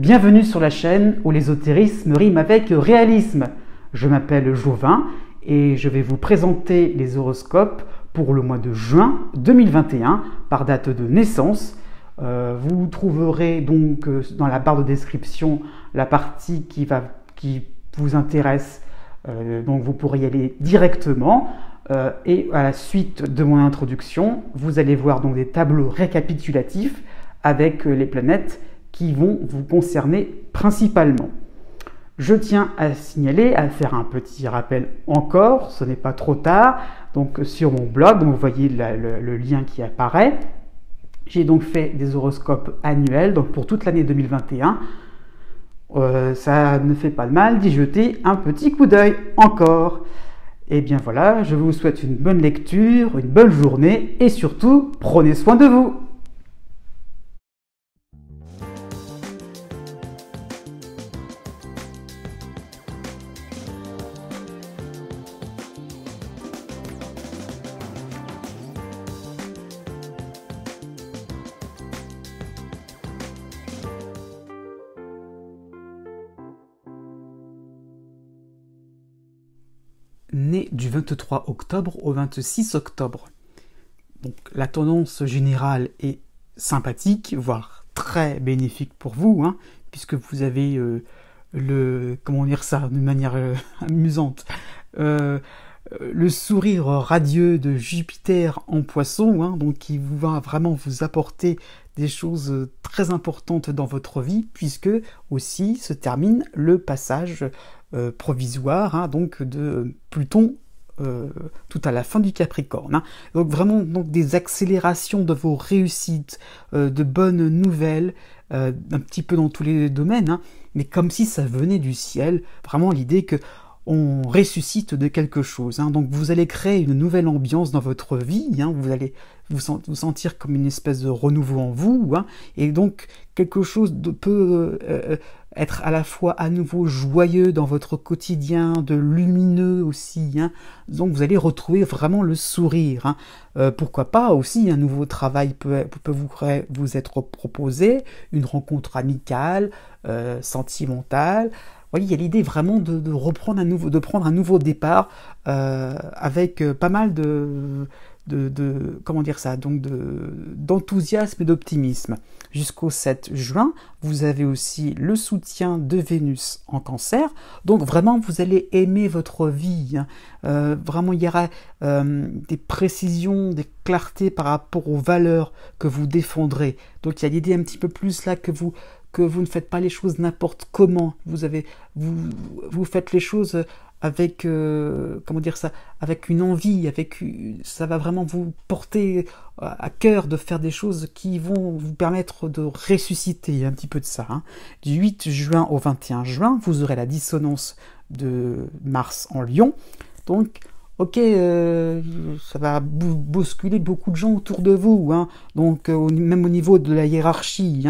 Bienvenue sur la chaîne où l'ésotérisme rime avec réalisme. Je m'appelle Jovin et je vais vous présenter les horoscopes pour le mois de juin 2021 par date de naissance. Vous trouverez donc dans la barre de description la partie qui vous intéresse, donc vous pourrez y aller directement. Et à la suite de mon introduction, vous allez voir donc des tableaux récapitulatifs avec les planètes qui vont vous concerner principalement. Je tiens à signaler, à faire un petit rappel encore, ce n'est pas trop tard, donc sur mon blog, donc vous voyez le lien qui apparaît. J'ai donc fait des horoscopes annuels, donc pour toute l'année 2021. Ça ne fait pas de mal d'y jeter un petit coup d'œil encore. Et bien voilà, je vous souhaite une bonne lecture, une bonne journée et surtout, prenez soin de vous. Né du 23 octobre au 26 octobre. Donc, la tendance générale est sympathique, voire très bénéfique pour vous, puisque vous avez comment dire ça de manière amusante, le sourire radieux de Jupiter en Poisson, donc qui va vraiment vous apporter des choses très importantes dans votre vie, puisque aussi se termine le passage provisoire donc de Pluton tout à la fin du Capricorne. Donc vraiment des accélérations de vos réussites, de bonnes nouvelles, un petit peu dans tous les domaines, mais comme si ça venait du ciel. Vraiment l'idée que on ressuscite de quelque chose. Donc vous allez créer une nouvelle ambiance dans votre vie, vous allez vous sentir comme une espèce de renouveau en vous, et donc quelque chose peut être à la fois à nouveau joyeux dans votre quotidien, de lumineux aussi, donc vous allez retrouver vraiment le sourire. Pourquoi pas aussi un nouveau travail peut vous être proposé, une rencontre amicale, sentimentale. Vous voyez, il y a l'idée vraiment de reprendre prendre un nouveau départ avec pas mal comment dire ça, donc d'enthousiasme et d'optimisme. Jusqu'au 7 juin, vous avez aussi le soutien de Vénus en Cancer, donc vraiment vous allez aimer votre vie, vraiment il y aura des précisions, des clartés par rapport aux valeurs que vous défendrez, donc il y a l'idée un petit peu plus là que vous ne faites pas les choses n'importe comment, vous faites les choses avec comment dire ça, avec une envie, ça va vraiment vous porter à cœur de faire des choses qui vont vous permettre de ressusciter un petit peu de ça. Du 8 juin au 21 juin, vous aurez la dissonance de Mars en Lion, donc ok, ça va bousculer beaucoup de gens autour de vous, donc même au niveau de la hiérarchie,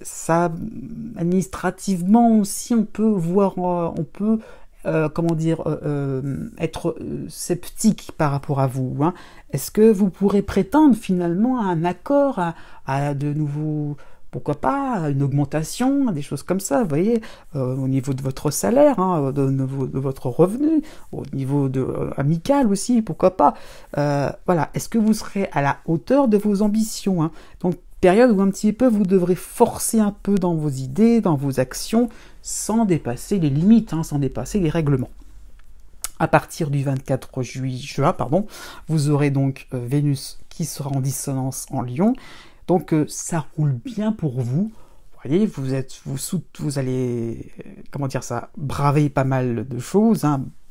ça administrativement aussi on peut comment dire, être sceptique par rapport à vous. Est-ce que vous pourrez prétendre finalement à un accord, à de nouveaux, pourquoi pas, à une augmentation, à des choses comme ça, vous voyez, au niveau de votre salaire, de votre revenu, au niveau amical aussi, pourquoi pas. Voilà, est-ce que vous serez à la hauteur de vos ambitions, Donc, période où un petit peu vous devrez forcer un peu dans vos idées, dans vos actions, sans dépasser les limites, sans dépasser les règlements. À partir du 24 juin, vous aurez donc Vénus qui sera en dissonance en Lion, donc ça roule bien pour vous. Vous voyez, vous allez, comment dire ça, braver pas mal de choses,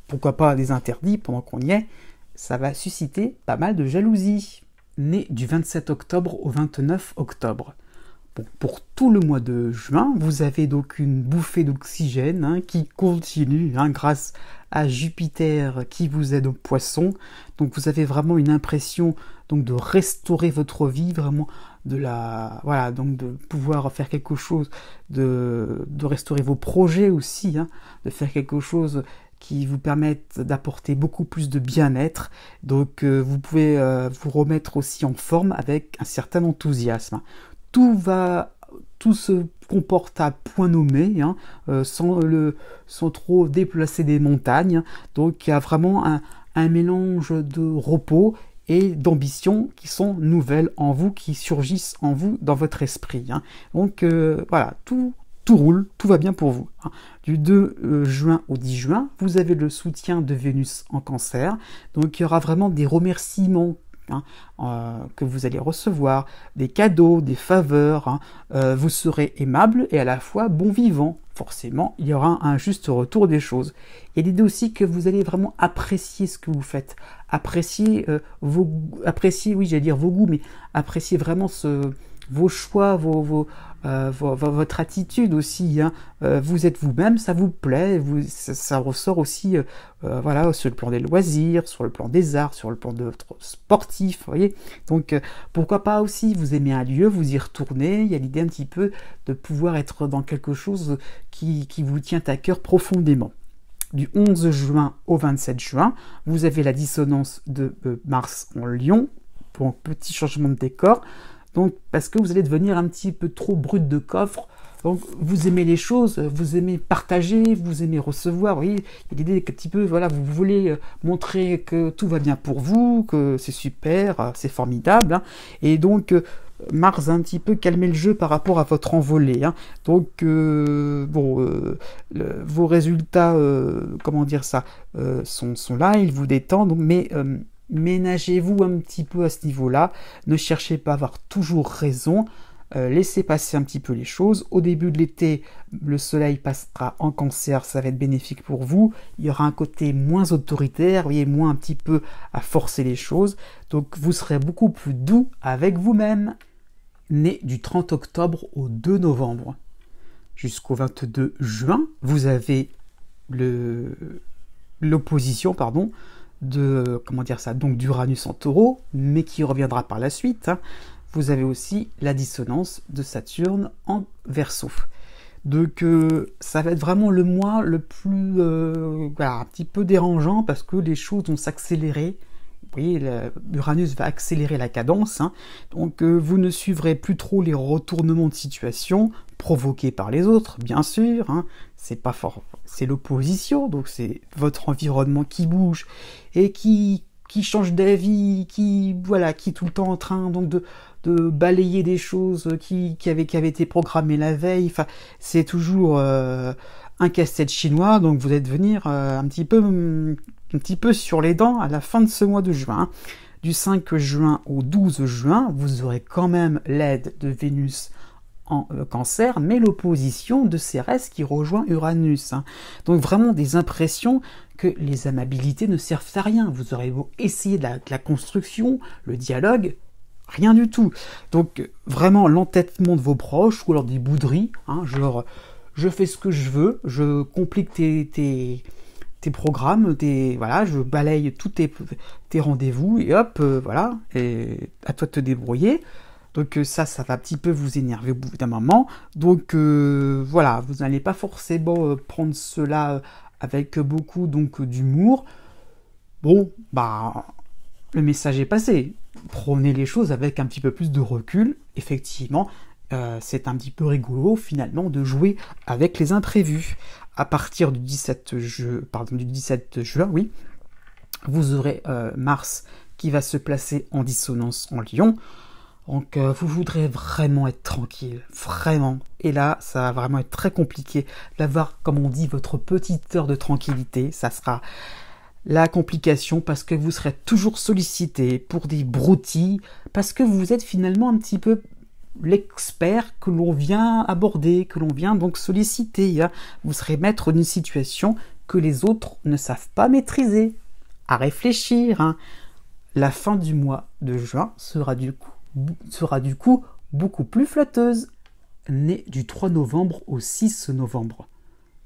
pourquoi pas des interdits pendant qu'on y est, ça va susciter pas mal de jalousie. Né du 27 octobre au 29 octobre. Bon, pour tout le mois de juin, vous avez donc une bouffée d'oxygène qui continue grâce à Jupiter qui vous aide au Poisson. Donc vous avez vraiment une impression donc de restaurer votre vie, vraiment donc de pouvoir faire quelque chose, de restaurer vos projets aussi, de faire quelque chose qui vous permettent d'apporter beaucoup plus de bien-être. Donc vous pouvez vous remettre aussi en forme avec un certain enthousiasme. Tout se comporte à point nommé, hein, sans trop déplacer des montagnes. Donc il y a vraiment un mélange de repos et d'ambitions qui sont nouvelles en vous, qui surgissent en vous dans votre esprit. Hein. Donc voilà, tout roule, tout va bien pour vous. Hein. Du 2 juin au 10 juin, vous avez le soutien de Vénus en Cancer. Donc il y aura vraiment des remerciements, hein, que vous allez recevoir, des cadeaux, des faveurs. Hein. Vous serez aimable et à la fois bon vivant. Forcément, il y aura un juste retour des choses. Et l'idée aussi que vous allez vraiment apprécier ce que vous faites, apprécier oui, j'allais dire vos goûts, mais apprécier vraiment vos choix, votre attitude aussi. Hein. Vous êtes vous-même, ça vous plaît, ça ressort aussi, voilà, sur le plan des loisirs, sur le plan des arts, sur le plan de votre sportif, vous voyez. Donc, pourquoi pas aussi, vous aimez un lieu, vous y retournez, il y a l'idée un petit peu de pouvoir être dans quelque chose qui vous tient à cœur profondément. Du 11 juin au 27 juin, vous avez la dissonance de Mars en Lion, pour un petit changement de décor. Donc, parce que vous allez devenir un petit peu trop brut de coffre. Donc, vous aimez les choses, vous aimez partager, vous aimez recevoir. Oui, il y a l'idée qu'un petit peu, voilà, vous voulez montrer que tout va bien pour vous, que c'est super, c'est formidable. Hein. Et donc, Mars a un petit peu calmé le jeu par rapport à votre envolée. Hein. Donc, vos résultats, comment dire ça, sont là, ils vous détendent, mais ménagez-vous un petit peu à ce niveau-là, ne cherchez pas à avoir toujours raison, laissez passer un petit peu les choses. Au début de l'été, le soleil passera en Cancer, ça va être bénéfique pour vous, il y aura un côté moins autoritaire, vous voyez, moins un petit peu à forcer les choses, donc vous serez beaucoup plus doux avec vous-même. Né du 30 octobre au 2 novembre jusqu'au 22 juin, vous avez l'opposition, de, comment dire ça, donc d'Uranus en Taureau, mais qui reviendra par la suite. Hein. Vous avez aussi la dissonance de Saturne en Verseau. Donc ça va être vraiment le mois le plus un petit peu dérangeant parce que les choses vont s'accélérer. Vous voyez, Uranus va accélérer la cadence, hein. Donc vous ne suivrez plus trop les retournements de situation provoqués par les autres, bien sûr, hein. C'est pas fort, c'est l'opposition, donc c'est votre environnement qui bouge et qui change d'avis, qui est tout le temps en train donc de balayer des choses qui avaient été programmées la veille. Enfin, c'est toujours un casse-tête chinois, donc vous allez devenir un petit peu sur les dents à la fin de ce mois de juin. Du 5 juin au 12 juin, vous aurez quand même l'aide de Vénus en Cancer, mais l'opposition de Cérès qui rejoint Uranus. Hein. Donc vraiment des impressions que les amabilités ne servent à rien. Vous aurez beau essayer de la construction, le dialogue, rien du tout. Donc vraiment l'entêtement de vos proches, ou alors des bouderies, hein, genre je fais ce que je veux, je complique tes programmes, je balaye tous tes rendez-vous, et hop, voilà, et à toi de te débrouiller. Donc ça va un petit peu vous énerver au bout d'un moment. Donc voilà, vous n'allez pas forcément prendre cela avec beaucoup d'humour. Bon, le message est passé. Prenez les choses avec un petit peu plus de recul. Effectivement, c'est un petit peu rigolo finalement de jouer avec les imprévus. À partir du 17 juin, oui, vous aurez Mars qui va se placer en dissonance en Lion. Donc vous voudrez vraiment être tranquille, vraiment. Et là, ça va vraiment être très compliqué d'avoir, comme on dit, votre petite heure de tranquillité. Ça sera la complication parce que vous serez toujours sollicité pour des broutilles, parce que vous êtes finalement un petit peu l'expert que l'on vient aborder, que l'on vient donc solliciter. Hein. Vous serez maître d'une situation que les autres ne savent pas maîtriser. À réfléchir. Hein. La fin du mois de juin sera du coup beaucoup plus flatteuse. Né du 3 novembre au 6 novembre.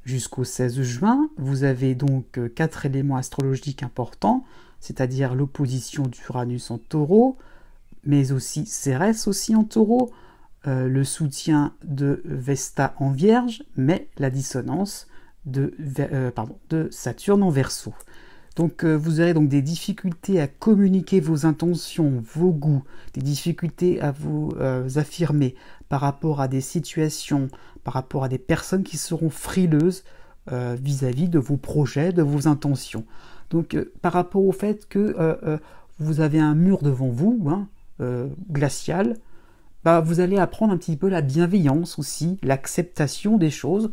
Jusqu'au 16 juin, vous avez donc 4 éléments astrologiques importants, c'est-à-dire l'opposition d'Uranus en Taureau, mais aussi Cérès aussi en Taureau, le soutien de Vesta en Vierge, mais la dissonance de Saturne en Verseau. Donc vous aurez donc des difficultés à communiquer vos intentions, vos goûts, des difficultés à vous affirmer par rapport à des situations, par rapport à des personnes qui seront frileuses vis-à-vis de vos projets, de vos intentions. Donc par rapport au fait que vous avez un mur devant vous, hein, glacial, bah, vous allez apprendre un petit peu la bienveillance aussi, l'acceptation des choses,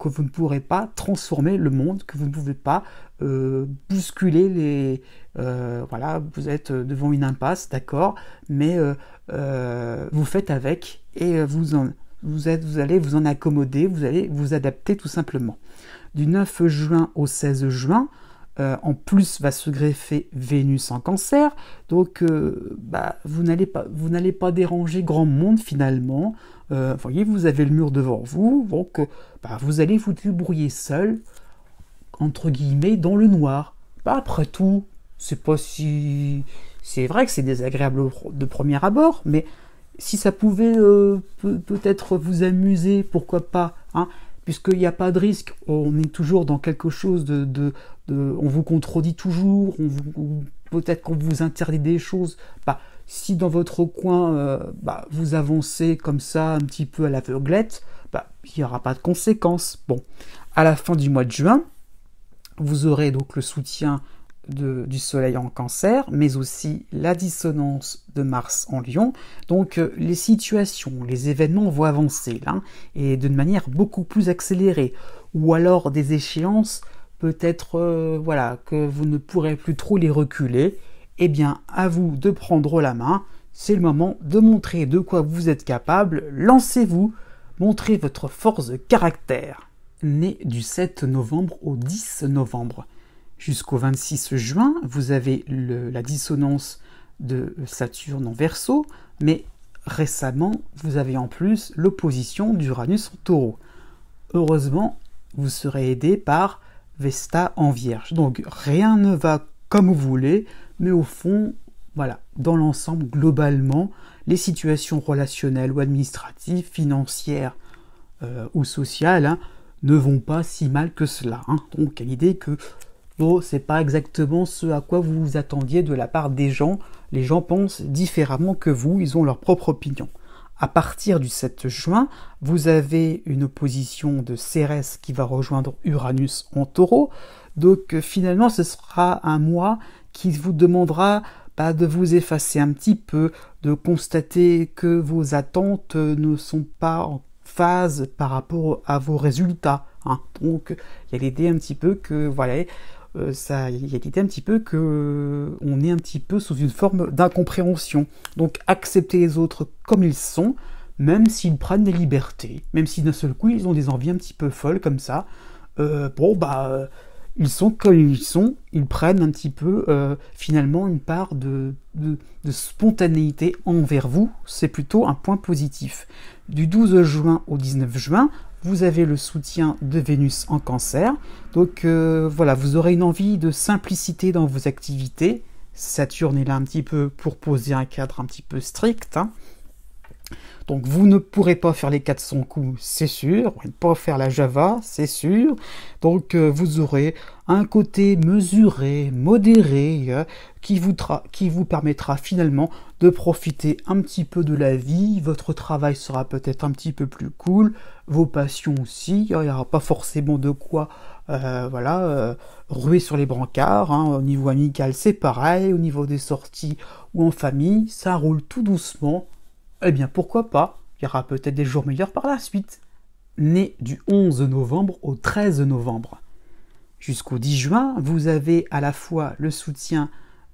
que vous ne pourrez pas transformer le monde, que vous ne pouvez pas bousculer les... voilà, vous êtes devant une impasse, d'accord, mais vous faites avec et vous allez vous en accommoder, vous allez vous adapter tout simplement. Du 9 juin au 16 juin, en plus va se greffer Vénus en Cancer, donc bah, vous n'allez pas déranger grand monde finalement. Vous voyez, vous avez le mur devant vous, donc bah, vous allez vous débrouiller seul, entre guillemets, dans le noir. Bah, après tout, c'est pas si... C'est vrai que c'est désagréable de premier abord, mais si ça pouvait peut-être vous amuser, pourquoi pas, hein, puisqu'il n'y a pas de risque, on est toujours dans quelque chose on vous contredit toujours, peut-être qu'on vous interdit des choses. Bah, si dans votre coin, bah, vous avancez comme ça, un petit peu à l'aveuglette, bah, il n'y aura pas de conséquences. Bon, à la fin du mois de juin, vous aurez donc le soutien du Soleil en Cancer, mais aussi la dissonance de Mars en Lion. Donc les situations, les événements vont avancer là, et d'une manière beaucoup plus accélérée. Ou alors des échéances, peut-être voilà, que vous ne pourrez plus trop les reculer. Eh bien, à vous de prendre la main. C'est le moment de montrer de quoi vous êtes capable. Lancez-vous, montrez votre force de caractère. Né du 7 novembre au 10 novembre. Jusqu'au 26 juin, vous avez la dissonance de Saturne en Verseau, mais récemment, vous avez en plus l'opposition d'Uranus en Taureau. Heureusement, vous serez aidé par Vesta en Vierge. Donc rien ne va comme vous voulez, mais au fond, voilà, dans l'ensemble, globalement, les situations relationnelles ou administratives, financières ou sociales, hein, ne vont pas si mal que cela. Hein. Donc à l'idée que bon, c'est pas exactement ce à quoi vous vous attendiez de la part des gens. Les gens pensent différemment que vous, ils ont leur propre opinion. À partir du 7 juin, vous avez une opposition de Cérès qui va rejoindre Uranus en Taureau. Donc finalement, ce sera un mois qui vous demandera de vous effacer un petit peu, de constater que vos attentes ne sont pas en phase par rapport à vos résultats. Hein. Donc il y a l'idée un petit peu que voilà. Il y a l'idée un petit peu que on est un petit peu sous une forme d'incompréhension. Donc accepter les autres comme ils sont, même s'ils prennent des libertés, même si d'un seul coup ils ont des envies un petit peu folles comme ça. Ils sont comme ils sont, ils prennent un petit peu finalement une part de spontanéité envers vous. C'est plutôt un point positif. Du 12 juin au 19 juin, vous avez le soutien de Vénus en Cancer. Donc voilà, vous aurez une envie de simplicité dans vos activités. Saturne est là un petit peu pour poser un cadre un petit peu strict. Hein. Donc vous ne pourrez pas faire les 400 coups, c'est sûr. Vous ne pourrez pas faire la Java, c'est sûr. Donc vous aurez un côté mesuré, modéré, qui vous permettra finalement de profiter un petit peu de la vie. Votre travail sera peut-être un petit peu plus cool. Vos passions aussi. Il n'y aura pas forcément de quoi ruer sur les brancards. Hein. Au niveau amical, c'est pareil. Au niveau des sorties ou en famille, ça roule tout doucement. Eh bien, pourquoi pas? Il y aura peut-être des jours meilleurs par la suite. Né du 11 novembre au 13 novembre. Jusqu'au 10 juin, vous avez à la fois le soutien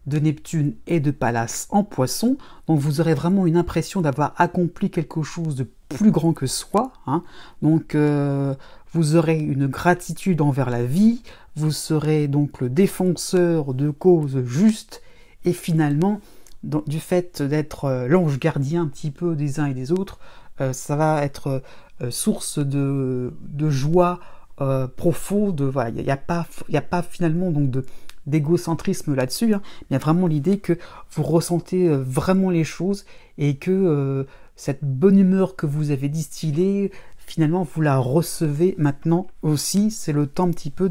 de Neptune et de Pallas en Poisson, donc vous aurez vraiment une impression d'avoir accompli quelque chose de plus grand que soi. Hein. Donc vous aurez une gratitude envers la vie, vous serez donc le défenseur de causes justes, et finalement, du fait d'être l'ange gardien un petit peu des uns et des autres, ça va être source de joie profonde. Voilà, il n'y a pas finalement donc d'égocentrisme là-dessus. Hein. Il y a vraiment l'idée que vous ressentez vraiment les choses et que cette bonne humeur que vous avez distillée, finalement, vous la recevez maintenant aussi. C'est le temps un petit peu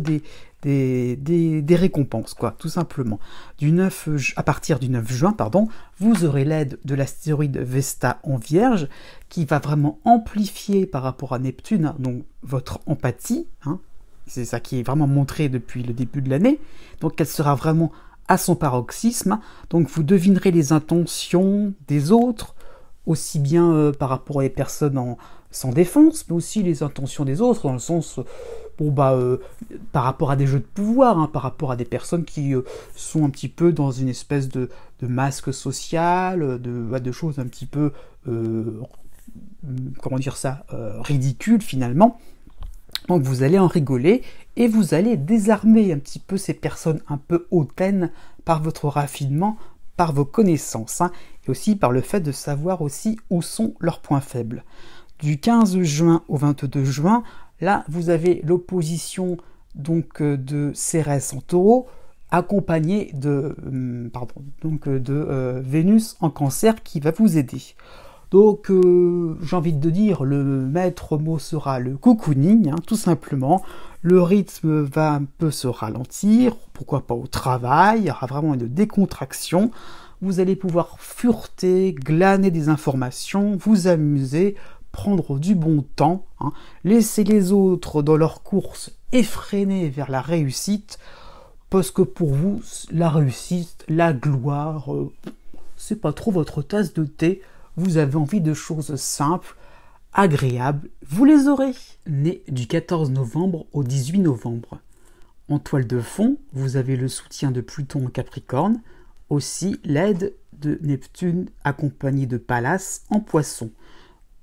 des récompenses, quoi, tout simplement. À partir du 9 juin, pardon, vous aurez l'aide de l'astéroïde Vesta en Vierge, qui va vraiment amplifier par rapport à Neptune, hein, donc votre empathie, hein, c'est ça qui est vraiment montré depuis le début de l'année, donc elle sera vraiment à son paroxysme, donc vous devinerez les intentions des autres, aussi bien par rapport à les personnes sans défense, mais aussi les intentions des autres, dans le sens, par rapport à des jeux de pouvoir, hein, par rapport à des personnes qui sont un petit peu dans une espèce de masque social, de choses un petit peu, ridicules finalement. Donc vous allez en rigoler, et vous allez désarmer un petit peu ces personnes un peu hautaines par votre raffinement, par vos connaissances, hein, et aussi par le fait de savoir aussi où sont leurs points faibles. Du 15 juin au 22 juin, là, vous avez l'opposition donc de Cérès en Taureau, accompagnée de Vénus en Cancer qui va vous aider. Donc, j'ai envie de dire, le maître mot sera le cocooning, hein, tout simplement. Le rythme va un peu se ralentir, pourquoi pas au travail, il y aura vraiment une décontraction. Vous allez pouvoir fureter, glaner des informations, vous amuser, prendre du bon temps, hein, laisser les autres dans leur course effrénée vers la réussite, parce que pour vous, la réussite, la gloire, c'est pas trop votre tasse de thé. Vous avez envie de choses simples, agréables, vous les aurez. Né du 14 novembre au 18 novembre. En toile de fond, vous avez le soutien de Pluton en Capricorne, aussi l'aide de Neptune accompagnée de Pallas en Poisson.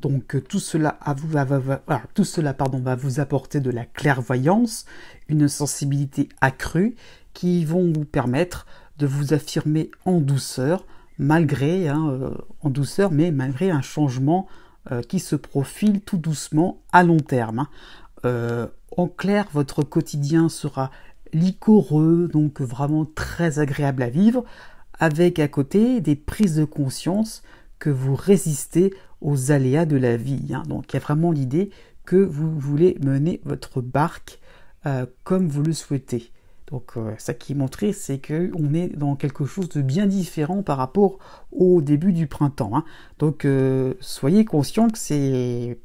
Donc tout cela va vous apporter de la clairvoyance, une sensibilité accrue qui vont vous permettre de vous affirmer en douceur, malgré un changement qui se profile tout doucement à long terme. En clair, votre quotidien sera liquoreux, donc vraiment très agréable à vivre, avec à côté des prises de conscience que vous résistez aux aléas de la vie. Donc il y a vraiment l'idée que vous voulez mener votre barque comme vous le souhaitez. Donc ça qui est montré, c'est qu'on est dans quelque chose de bien différent par rapport au début du printemps. Donc soyez conscients que c'est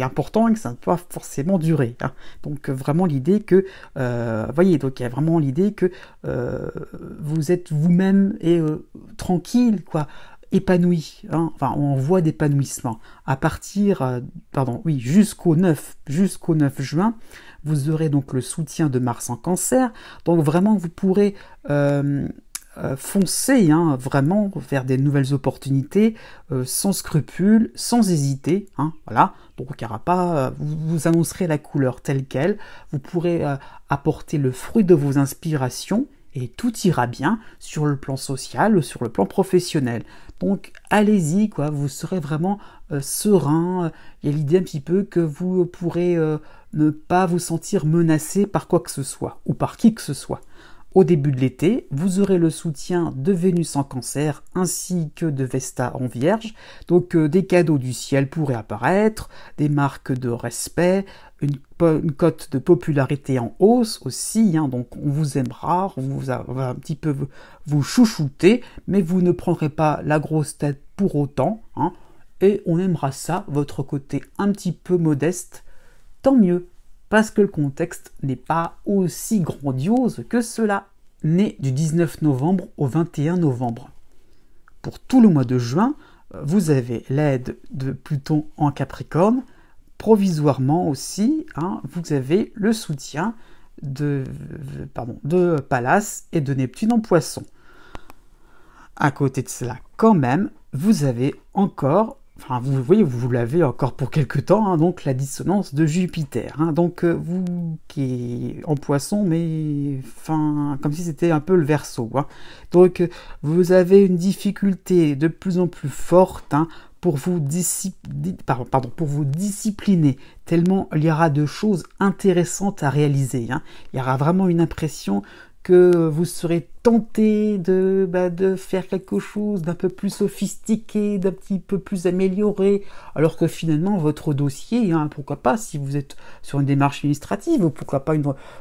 important et que ça ne peut pas forcément durer. Donc vraiment l'idée que, donc il y a vraiment l'idée que vous êtes vous-même et tranquille, quoi, épanoui, en voie d'épanouissement. À partir, jusqu'au 9 juin, vous aurez donc le soutien de Mars en Cancer, donc vraiment vous pourrez foncer vraiment vers des nouvelles opportunités, sans scrupules, sans hésiter, voilà. Donc il y aura pas, vous annoncerez la couleur telle quelle, vous pourrez apporter le fruit de vos inspirations, et tout ira bien sur le plan social, sur le plan professionnel. Donc allez-y, quoi, vous serez vraiment serein. Il y a l'idée un petit peu que vous pourrez ne pas vous sentir menacé par quoi que ce soit, ou par qui que ce soit. Au début de l'été, vous aurez le soutien de Vénus en Cancer ainsi que de Vesta en Vierge. Donc des cadeaux du ciel pourraient apparaître, des marques de respect, une cote de popularité en hausse aussi. Donc on vous aimera, on va un petit peu vous chouchouter, mais vous ne prendrez pas la grosse tête pour autant. Et on aimera ça, votre côté un petit peu modeste, tant mieux. Parce que le contexte n'est pas aussi grandiose que cela. Né du 19 novembre au 21 novembre. Pour tout le mois de juin, vous avez l'aide de Pluton en Capricorne. Provisoirement aussi, vous avez le soutien de Pallas et de Neptune en Poisson. À côté de cela, quand même, vous avez encore... vous voyez, vous l'avez encore pour quelque temps, donc la dissonance de Jupiter. Donc vous qui est en Poisson, mais comme si c'était un peu le Verseau. Donc vous avez une difficulté de plus en plus forte pour vous discipliner, tellement il y aura de choses intéressantes à réaliser. Il y aura vraiment une impression que vous serez tenter de faire quelque chose d'un peu plus sophistiqué, d'un petit peu plus amélioré, alors que finalement votre dossier, hein, pourquoi pas si vous êtes sur une démarche administrative, ou pourquoi pas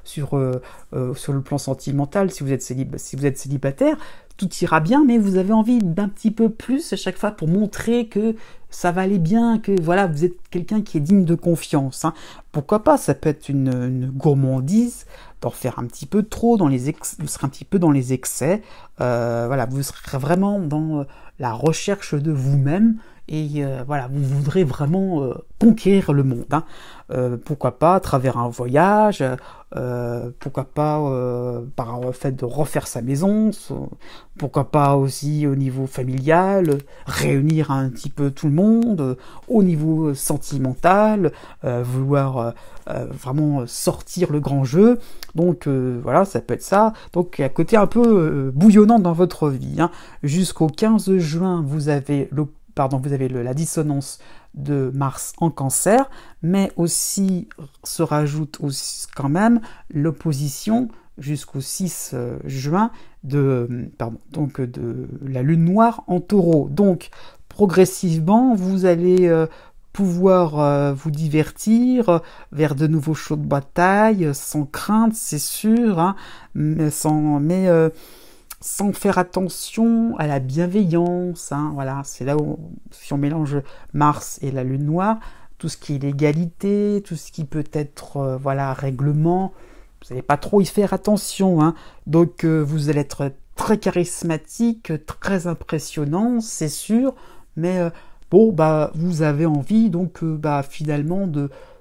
sur le plan sentimental si vous êtes célibataire, tout ira bien, mais vous avez envie d'un petit peu plus à chaque fois pour montrer que ça va aller bien, que voilà, vous êtes quelqu'un qui est digne de confiance. Hein. Pourquoi pas, ça peut être une gourmandise d'en faire un petit peu trop, vous serez un petit peu dans les excès, voilà, vous serez vraiment dans la recherche de vous-même, et voilà, vous voudrez vraiment conquérir le monde. Hein. Pourquoi pas à travers un voyage, pourquoi pas par le fait de refaire sa maison, pourquoi pas aussi au niveau familial, réunir un petit peu tout le monde, au niveau sentimental, vouloir vraiment sortir le grand jeu. Donc voilà, ça peut être ça. Donc à côté un peu bouillonnant dans votre vie. Hein. Jusqu'au 15 juin, vous avez la dissonance de Mars en Cancer, mais aussi se rajoute aussi quand même l'opposition jusqu'au 6 juin de la Lune noire en Taureau. Donc progressivement, vous allez pouvoir vous divertir vers de nouveaux shows de bataille, sans crainte, c'est sûr, hein, sans faire attention à la bienveillance, hein, voilà, c'est là où, si on mélange Mars et la Lune noire, tout ce qui est légalité, tout ce qui peut être, règlement, vous n'allez pas trop y faire attention, hein, donc vous allez être très charismatique, très impressionnant, c'est sûr, mais vous avez envie, donc, finalement,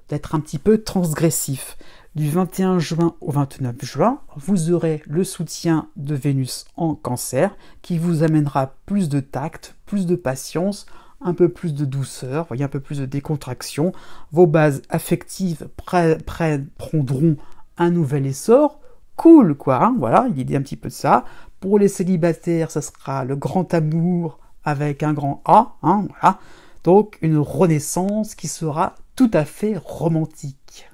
d'être un petit peu transgressif. Du 21 juin au 29 juin, vous aurez le soutien de Vénus en Cancer qui vous amènera plus de tact, plus de patience, un peu plus de douceur, un peu plus de décontraction. Vos bases affectives prendront un nouvel essor. Cool, quoi, hein, voilà, il y a un petit peu de ça. Pour les célibataires, ce sera le grand amour avec un grand A, hein, voilà. Donc une renaissance qui sera tout à fait romantique.